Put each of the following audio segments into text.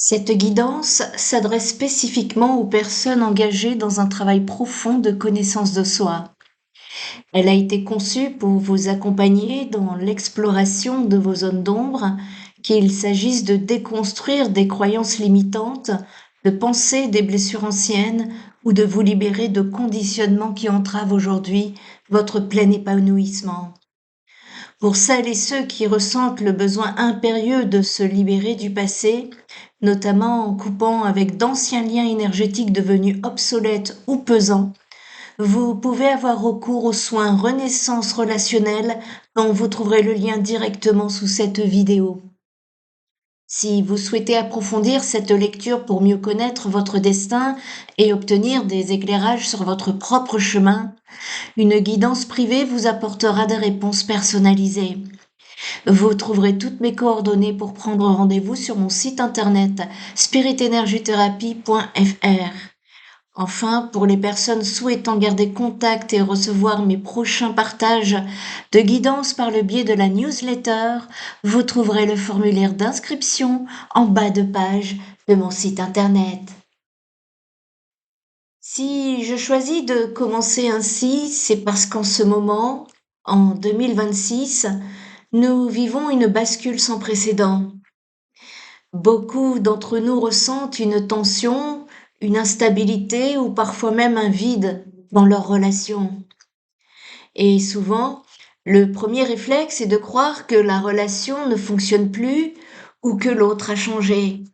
Cette guidance s'adresse spécifiquement aux personnes engagées dans un travail profond de connaissance de soi. Elle a été conçue pour vous accompagner dans l'exploration de vos zones d'ombre, qu'il s'agisse de déconstruire des croyances limitantes, de penser des blessures anciennes ou de vous libérer de conditionnements qui entravent aujourd'hui votre plein épanouissement. Pour celles et ceux qui ressentent le besoin impérieux de se libérer du passé, notamment en coupant avec d'anciens liens énergétiques devenus obsolètes ou pesants, vous pouvez avoir recours aux soins Renaissance relationnelle dont vous trouverez le lien directement sous cette vidéo. Si vous souhaitez approfondir cette lecture pour mieux connaître votre destin et obtenir des éclairages sur votre propre chemin, une guidance privée vous apportera des réponses personnalisées. Vous trouverez toutes mes coordonnées pour prendre rendez-vous sur mon site internet spiritenergithérapie.fr. Enfin, pour les personnes souhaitant garder contact et recevoir mes prochains partages de guidance par le biais de la newsletter, vous trouverez le formulaire d'inscription en bas de page de mon site internet. Si je choisis de commencer ainsi, c'est parce qu'en ce moment, en 2026, nous vivons une bascule sans précédent. Beaucoup d'entre nous ressentent une tension, une instabilité ou parfois même un vide dans leurs relations. Et souvent, le premier réflexe est de croire que la relation ne fonctionne plus ou que l'autre a changé.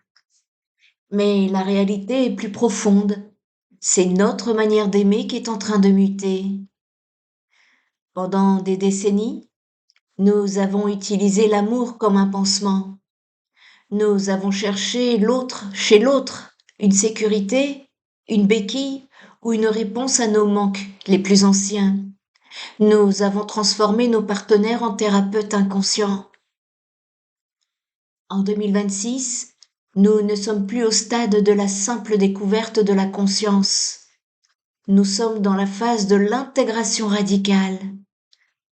Mais la réalité est plus profonde. C'est notre manière d'aimer qui est en train de muter. Pendant des décennies, nous avons utilisé l'amour comme un pansement. Nous avons cherché l'autre chez l'autre, une sécurité, une béquille ou une réponse à nos manques les plus anciens. Nous avons transformé nos partenaires en thérapeutes inconscients. En 2026, nous ne sommes plus au stade de la simple découverte de la conscience. Nous sommes dans la phase de l'intégration radicale.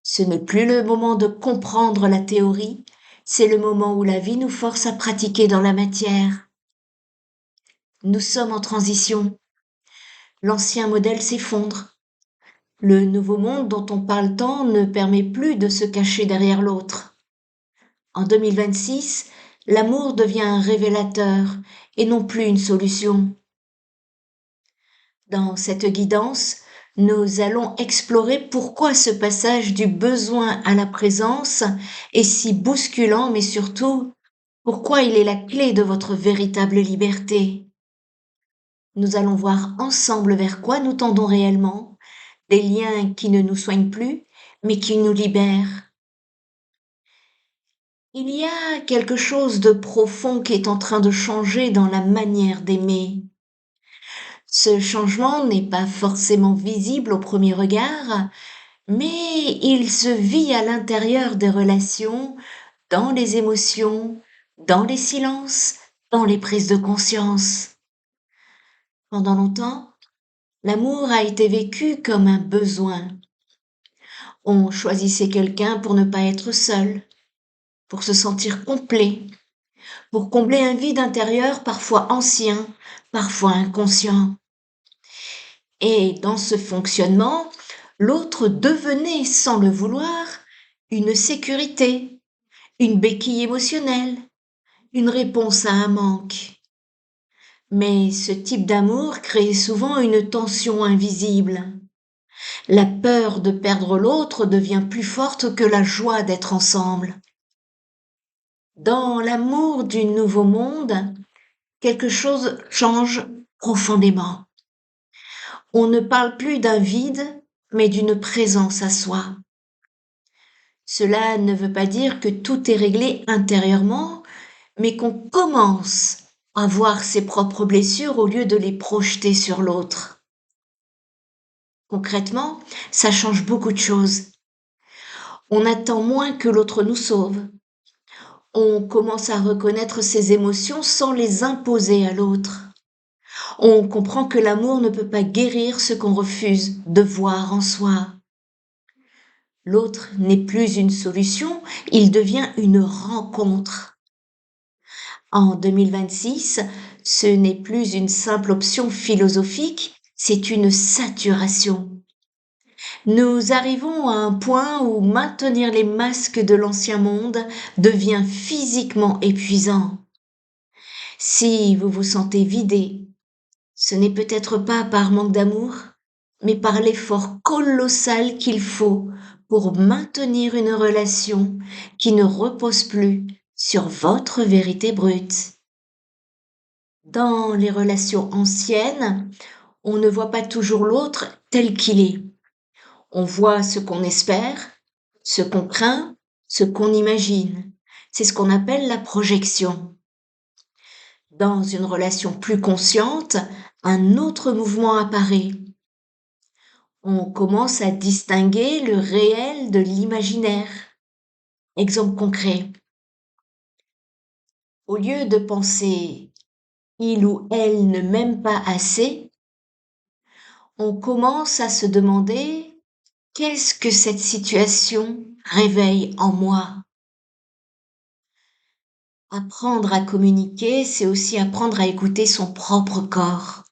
Ce n'est plus le moment de comprendre la théorie, c'est le moment où la vie nous force à pratiquer dans la matière. Nous sommes en transition. L'ancien modèle s'effondre. Le nouveau monde dont on parle tant ne permet plus de se cacher derrière l'autre. En 2026, l'amour devient un révélateur et non plus une solution. Dans cette guidance, nous allons explorer pourquoi ce passage du besoin à la présence est si bousculant, mais surtout, pourquoi il est la clé de votre véritable liberté. Nous allons voir ensemble vers quoi nous tendons réellement, des liens qui ne nous soignent plus, mais qui nous libèrent. Il y a quelque chose de profond qui est en train de changer dans la manière d'aimer. Ce changement n'est pas forcément visible au premier regard, mais il se vit à l'intérieur des relations, dans les émotions, dans les silences, dans les prises de conscience. Pendant longtemps, l'amour a été vécu comme un besoin. On choisissait quelqu'un pour ne pas être seul, pour se sentir complet, pour combler un vide intérieur parfois ancien, parfois inconscient. Et dans ce fonctionnement, l'autre devenait, sans le vouloir, une sécurité, une béquille émotionnelle, une réponse à un manque. Mais ce type d'amour crée souvent une tension invisible. La peur de perdre l'autre devient plus forte que la joie d'être ensemble. Dans l'amour du nouveau monde, quelque chose change profondément. On ne parle plus d'un vide, mais d'une présence à soi. Cela ne veut pas dire que tout est réglé intérieurement, mais qu'on commence à voir ses propres blessures au lieu de les projeter sur l'autre. Concrètement, ça change beaucoup de choses. On attend moins que l'autre nous sauve. On commence à reconnaître ses émotions sans les imposer à l'autre. On comprend que l'amour ne peut pas guérir ce qu'on refuse de voir en soi. L'autre n'est plus une solution, il devient une rencontre. En 2026, ce n'est plus une simple option philosophique, c'est une saturation. Nous arrivons à un point où maintenir les masques de l'ancien monde devient physiquement épuisant. Si vous vous sentez vidé, ce n'est peut-être pas par manque d'amour, mais par l'effort colossal qu'il faut pour maintenir une relation qui ne repose plus sur votre vérité brute. Dans les relations anciennes, on ne voit pas toujours l'autre tel qu'il est. On voit ce qu'on espère, ce qu'on craint, ce qu'on imagine. C'est ce qu'on appelle la projection. Dans une relation plus consciente, un autre mouvement apparaît. On commence à distinguer le réel de l'imaginaire. Exemple concret. Au lieu de penser il ou elle ne m'aime pas assez, on commence à se demander qu'est-ce que cette situation réveille en moi. Apprendre à communiquer, c'est aussi apprendre à écouter son propre corps.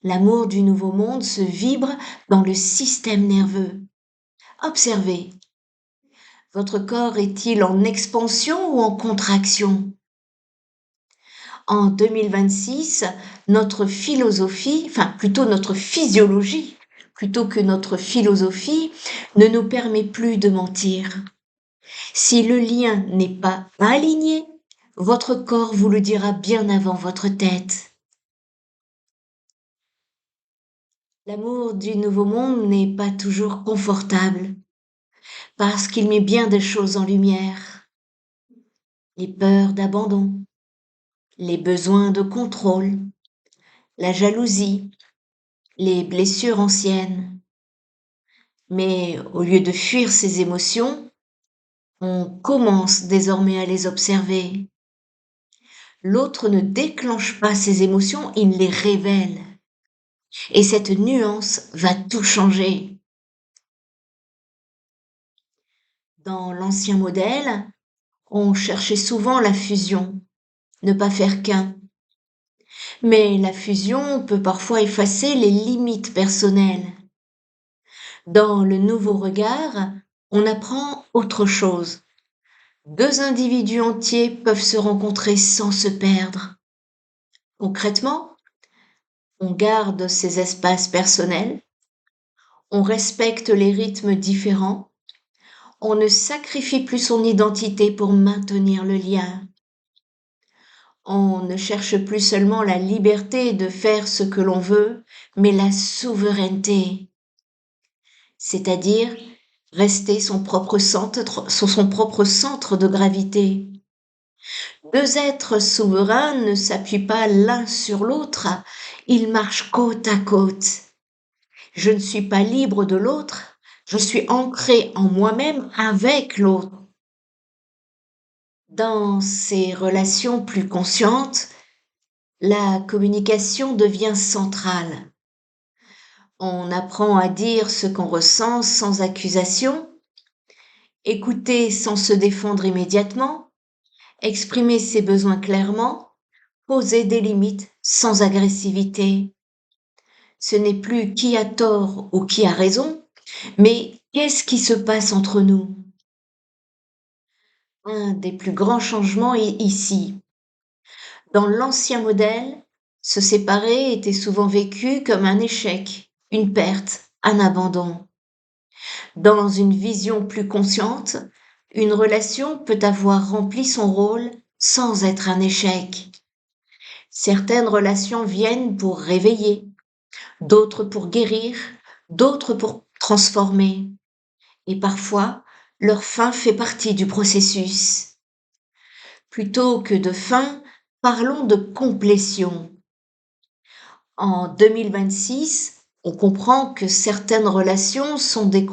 L'amour du nouveau monde se vibre dans le système nerveux. Observez. Votre corps est-il en expansion ou en contraction? En 2026, notre philosophie, plutôt notre physiologie, plutôt que notre philosophie, ne nous permet plus de mentir. Si le lien n'est pas aligné, votre corps vous le dira bien avant votre tête. L'amour du nouveau monde n'est pas toujours confortable, parce qu'il met bien des choses en lumière. Les peurs d'abandon, les besoins de contrôle, la jalousie, les blessures anciennes. Mais au lieu de fuir ces émotions, on commence désormais à les observer. L'autre ne déclenche pas ces émotions, il les révèle. Et cette nuance va tout changer. Dans l'ancien modèle, on cherchait souvent la fusion, ne pas faire qu'un. Mais la fusion peut parfois effacer les limites personnelles. Dans le nouveau regard, on apprend autre chose. Deux individus entiers peuvent se rencontrer sans se perdre. Concrètement, on garde ses espaces personnels, on respecte les rythmes différents, on ne sacrifie plus son identité pour maintenir le lien. On ne cherche plus seulement la liberté de faire ce que l'on veut, mais la souveraineté, c'est-à-dire rester son propre centre, sur son propre centre de gravité. Deux êtres souverains ne s'appuient pas l'un sur l'autre, ils marchent côte à côte. Je ne suis pas libre de l'autre, je suis ancré en moi-même avec l'autre. Dans ces relations plus conscientes, la communication devient centrale. On apprend à dire ce qu'on ressent sans accusation, écouter sans se défendre immédiatement, exprimer ses besoins clairement, poser des limites sans agressivité. Ce n'est plus qui a tort ou qui a raison, mais qu'est-ce qui se passe entre nous? Un des plus grands changements est ici. Dans l'ancien modèle, se séparer était souvent vécu comme un échec, une perte, un abandon. Dans une vision plus consciente, une relation peut avoir rempli son rôle sans être un échec. Certaines relations viennent pour réveiller, d'autres pour guérir, d'autres pour transformer. Et parfois, leur fin fait partie du processus. Plutôt que de fin, parlons de complétion. En 2026, on comprend que certaines relations sont des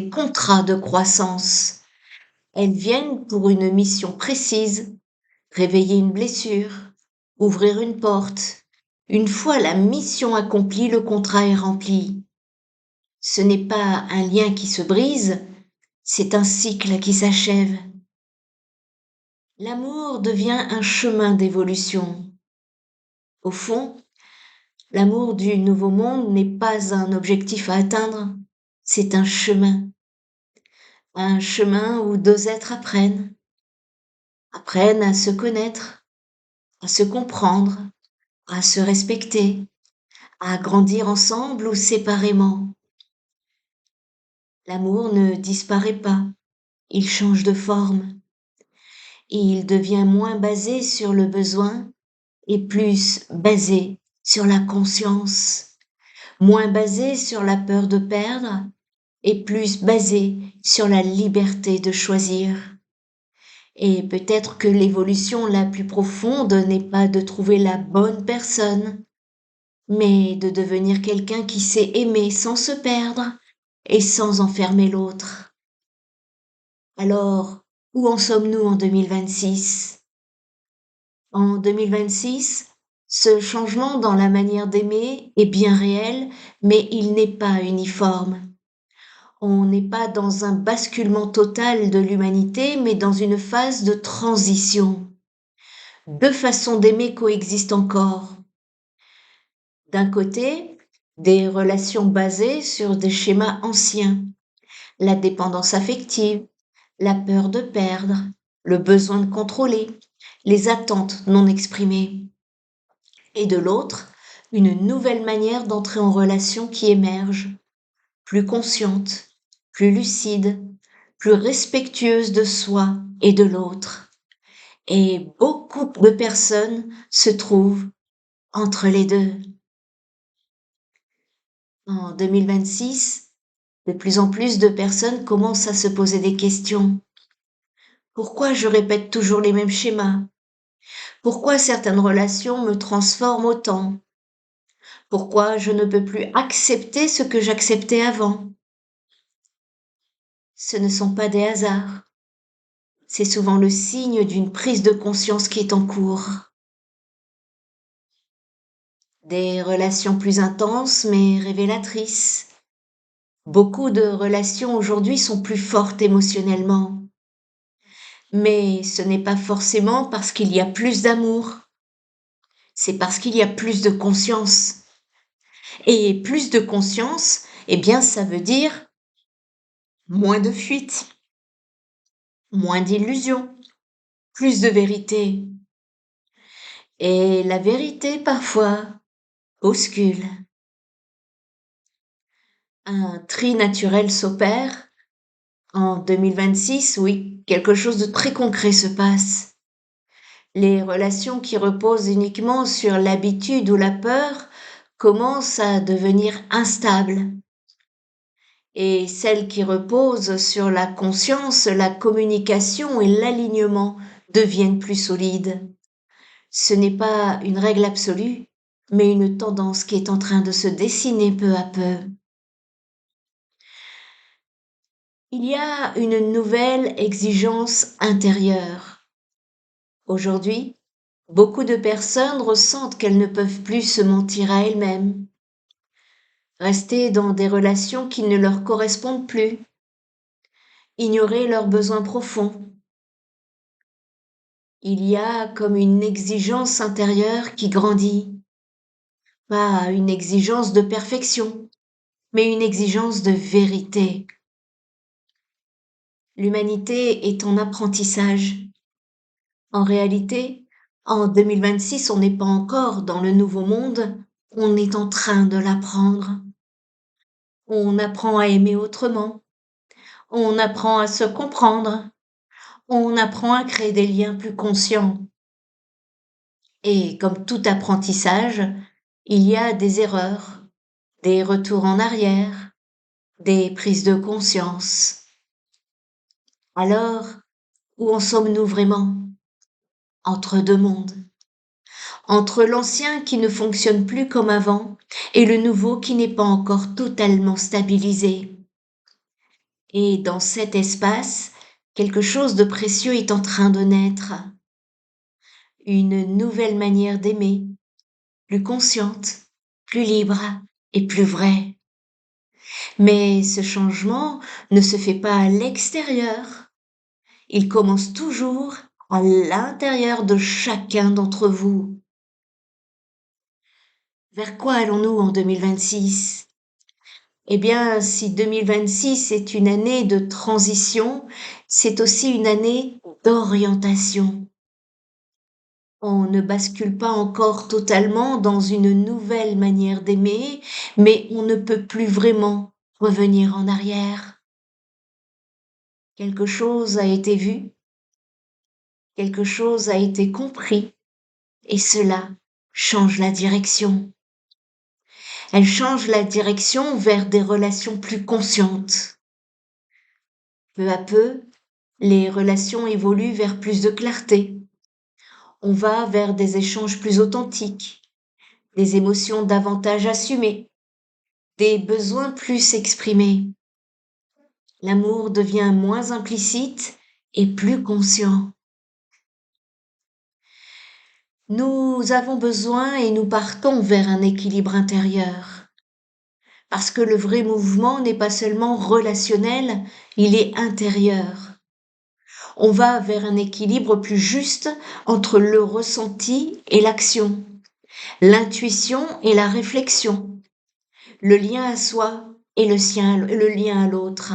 contrats de croissance. Elles viennent pour une mission précise, réveiller une blessure, ouvrir une porte. Une fois la mission accomplie, le contrat est rempli. Ce n'est pas un lien qui se brise, c'est un cycle qui s'achève. L'amour devient un chemin d'évolution. Au fond, l'amour du nouveau monde n'est pas un objectif à atteindre, c'est un chemin où deux êtres apprennent à se connaître, à se comprendre, à se respecter, à grandir ensemble ou séparément. L'amour ne disparaît pas, il change de forme. Il devient moins basé sur le besoin et plus basé sur la conscience, moins basé sur la peur de perdre et plus basé sur la liberté de choisir. Et peut-être que l'évolution la plus profonde n'est pas de trouver la bonne personne, mais de devenir quelqu'un qui sait aimer sans se perdre et sans enfermer l'autre. Alors, où en sommes-nous en 2026? En 2026, ce changement dans la manière d'aimer est bien réel, mais il n'est pas uniforme. On n'est pas dans un basculement total de l'humanité, mais dans une phase de transition. Deux façons d'aimer coexistent encore. D'un côté, des relations basées sur des schémas anciens, la dépendance affective, la peur de perdre, le besoin de contrôler, les attentes non exprimées. Et de l'autre, une nouvelle manière d'entrer en relation qui émerge, plus consciente, plus lucide, plus respectueuse de soi et de l'autre. Et beaucoup de personnes se trouvent entre les deux. En 2026, de plus en plus de personnes commencent à se poser des questions. Pourquoi je répète toujours les mêmes schémas? Pourquoi certaines relations me transforment autant? Pourquoi je ne peux plus accepter ce que j'acceptais avant? Ce ne sont pas des hasards. C'est souvent le signe d'une prise de conscience qui est en cours. Des relations plus intenses mais révélatrices. Beaucoup de relations aujourd'hui sont plus fortes émotionnellement. Mais ce n'est pas forcément parce qu'il y a plus d'amour. C'est parce qu'il y a plus de conscience. Et plus de conscience, eh bien, ça veut dire moins de fuite, moins d'illusions, plus de vérité. Et la vérité, parfois, bouscule. Un tri naturel s'opère. En 2026, oui, quelque chose de très concret se passe. Les relations qui reposent uniquement sur l'habitude ou la peur commencent à devenir instables. Et celles qui reposent sur la conscience, la communication et l'alignement deviennent plus solides. Ce n'est pas une règle absolue, mais une tendance qui est en train de se dessiner peu à peu. Il y a une nouvelle exigence intérieure. Aujourd'hui, beaucoup de personnes ressentent qu'elles ne peuvent plus se mentir à elles-mêmes, rester dans des relations qui ne leur correspondent plus, ignorer leurs besoins profonds. Il y a comme une exigence intérieure qui grandit, pas une exigence de perfection, mais une exigence de vérité. L'humanité est en apprentissage. En réalité, en 2026, on n'est pas encore dans le nouveau monde, on est en train de l'apprendre. On apprend à aimer autrement, on apprend à se comprendre, on apprend à créer des liens plus conscients. Et comme tout apprentissage, il y a des erreurs, des retours en arrière, des prises de conscience. Alors, où en sommes-nous vraiment? Entre deux mondes. Entre l'ancien qui ne fonctionne plus comme avant et le nouveau qui n'est pas encore totalement stabilisé. Et dans cet espace, quelque chose de précieux est en train de naître. Une nouvelle manière d'aimer, plus consciente, plus libre et plus vraie. Mais ce changement ne se fait pas à l'extérieur. Il commence toujours à l'intérieur de chacun d'entre vous. Vers quoi allons-nous en 2026? Eh bien, si 2026 est une année de transition, c'est aussi une année d'orientation. On ne bascule pas encore totalement dans une nouvelle manière d'aimer, mais on ne peut plus vraiment revenir en arrière. Quelque chose a été vu, quelque chose a été compris, et cela change la direction. Elle change la direction vers des relations plus conscientes. Peu à peu, les relations évoluent vers plus de clarté. On va vers des échanges plus authentiques, des émotions davantage assumées, des besoins plus exprimés. L'amour devient moins implicite et plus conscient. Nous avons besoin et nous partons vers un équilibre intérieur. Parce que le vrai mouvement n'est pas seulement relationnel, il est intérieur. On va vers un équilibre plus juste entre le ressenti et l'action, l'intuition et la réflexion, le lien à soi et le lien à l'autre.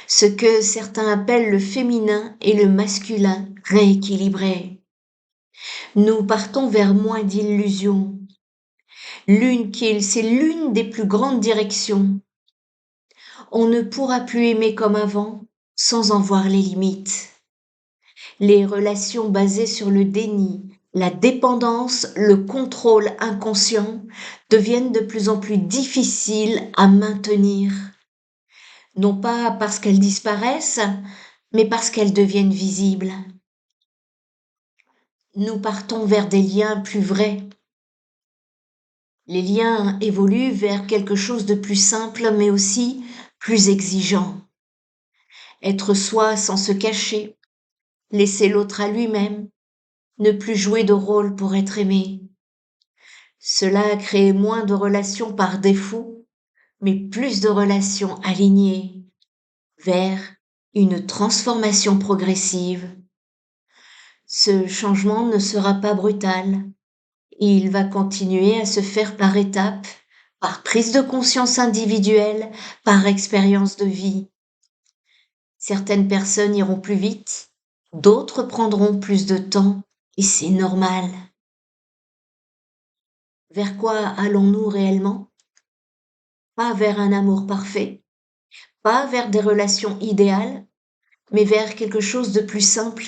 Ce que certains appellent le féminin et le masculin rééquilibré. Nous partons vers moins d'illusions. C'est l'une des plus grandes directions. On ne pourra plus aimer comme avant sans en voir les limites. Les relations basées sur le déni, la dépendance, le contrôle inconscient deviennent de plus en plus difficiles à maintenir. Non pas parce qu'elles disparaissent, mais parce qu'elles deviennent visibles. Nous partons vers des liens plus vrais. Les liens évoluent vers quelque chose de plus simple, mais aussi plus exigeant. Être soi sans se cacher, laisser l'autre à lui-même, ne plus jouer de rôle pour être aimé. Cela crée moins de relations par défaut, mais plus de relations alignées vers une transformation progressive. Ce changement ne sera pas brutal. Il va continuer à se faire par étapes, par prise de conscience individuelle, par expérience de vie. Certaines personnes iront plus vite, d'autres prendront plus de temps, et c'est normal. Vers quoi allons-nous réellement? Pas vers un amour parfait, pas vers des relations idéales, mais vers quelque chose de plus simple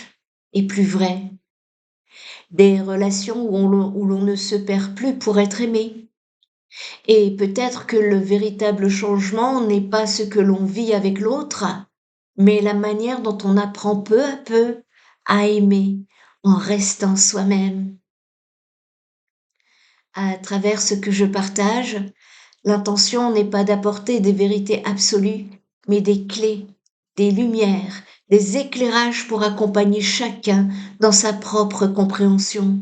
et plus vrai. Des relations où l'on ne se perd plus pour être aimé. Et peut-être que le véritable changement n'est pas ce que l'on vit avec l'autre, mais la manière dont on apprend peu à peu à aimer en restant soi-même. À travers ce que je partage, l'intention n'est pas d'apporter des vérités absolues, mais des clés, des lumières, des éclairages pour accompagner chacun dans sa propre compréhension.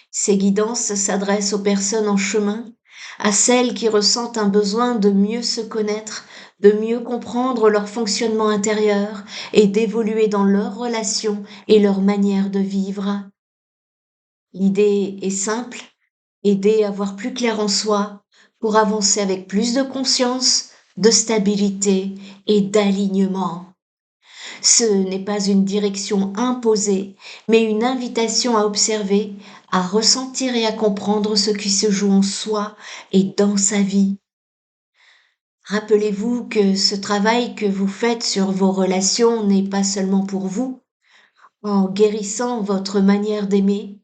Ces guidances s'adressent aux personnes en chemin, à celles qui ressentent un besoin de mieux se connaître, de mieux comprendre leur fonctionnement intérieur et d'évoluer dans leurs relations et leur manière de vivre. L'idée est simple, aider à voir plus clair en soi pour avancer avec plus de conscience, de stabilité et d'alignement. Ce n'est pas une direction imposée, mais une invitation à observer, à ressentir et à comprendre ce qui se joue en soi et dans sa vie. Rappelez-vous que ce travail que vous faites sur vos relations n'est pas seulement pour vous. En guérissant votre manière d'aimer,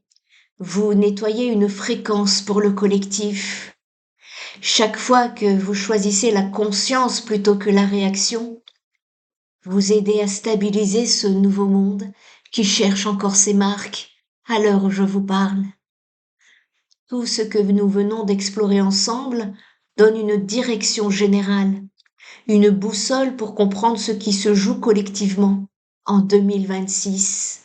vous nettoyez une fréquence pour le collectif. Chaque fois que vous choisissez la conscience plutôt que la réaction, vous aidez à stabiliser ce nouveau monde qui cherche encore ses marques à l'heure où je vous parle. Tout ce que nous venons d'explorer ensemble donne une direction générale, une boussole pour comprendre ce qui se joue collectivement en 2026.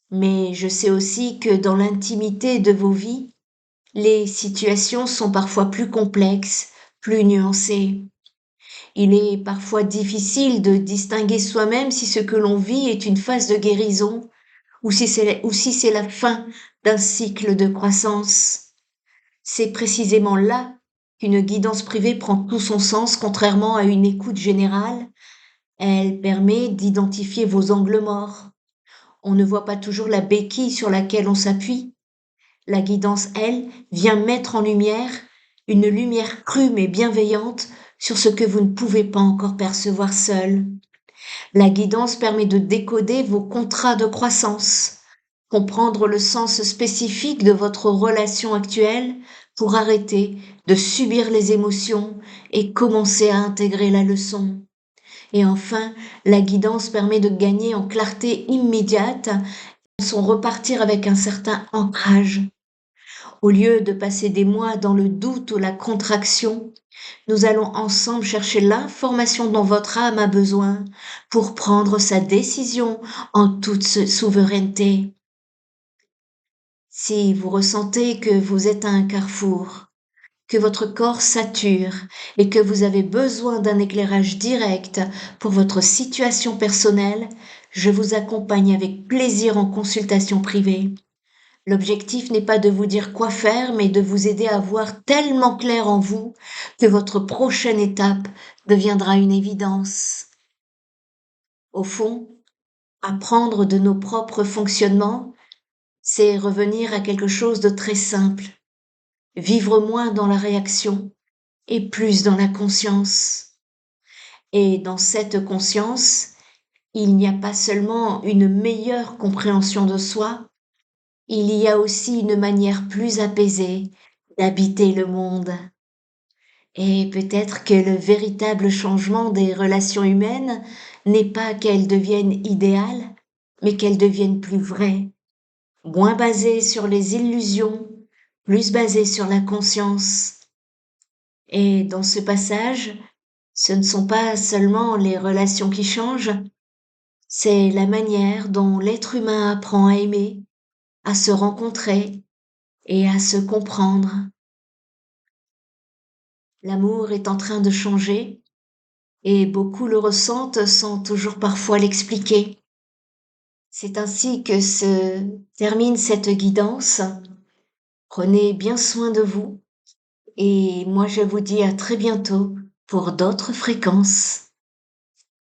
Mais je sais aussi que dans l'intimité de vos vies, les situations sont parfois plus complexes, plus nuancées. Il est parfois difficile de distinguer soi-même si ce que l'on vit est une phase de guérison ou si c'est la fin d'un cycle de croissance. C'est précisément là qu'une guidance privée prend tout son sens, contrairement à une écoute générale. Elle permet d'identifier vos angles morts. On ne voit pas toujours la béquille sur laquelle on s'appuie. La guidance, elle, vient mettre en lumière une lumière crue mais bienveillante sur ce que vous ne pouvez pas encore percevoir seul. La guidance permet de décoder vos contrats de croissance, comprendre le sens spécifique de votre relation actuelle pour arrêter de subir les émotions et commencer à intégrer la leçon. Et enfin, la guidance permet de gagner en clarté immédiate, sans repartir avec un certain ancrage. Au lieu de passer des mois dans le doute ou la contraction, nous allons ensemble chercher l'information dont votre âme a besoin pour prendre sa décision en toute souveraineté. Si vous ressentez que vous êtes à un carrefour, que votre corps sature et que vous avez besoin d'un éclairage direct pour votre situation personnelle, je vous accompagne avec plaisir en consultation privée. L'objectif n'est pas de vous dire quoi faire, mais de vous aider à voir tellement clair en vous que votre prochaine étape deviendra une évidence. Au fond, apprendre de nos propres fonctionnements, c'est revenir à quelque chose de très simple, vivre moins dans la réaction et plus dans la conscience. Et dans cette conscience, il n'y a pas seulement une meilleure compréhension de soi, il y a aussi une manière plus apaisée d'habiter le monde. Et peut-être que le véritable changement des relations humaines n'est pas qu'elles deviennent idéales, mais qu'elles deviennent plus vraies, moins basées sur les illusions, plus basées sur la conscience. Et dans ce passage, ce ne sont pas seulement les relations qui changent, c'est la manière dont l'être humain apprend à aimer, à se rencontrer et à se comprendre. L'amour est en train de changer et beaucoup le ressentent sans toujours parfois l'expliquer. C'est ainsi que se termine cette guidance. Prenez bien soin de vous et moi je vous dis à très bientôt pour d'autres fréquences.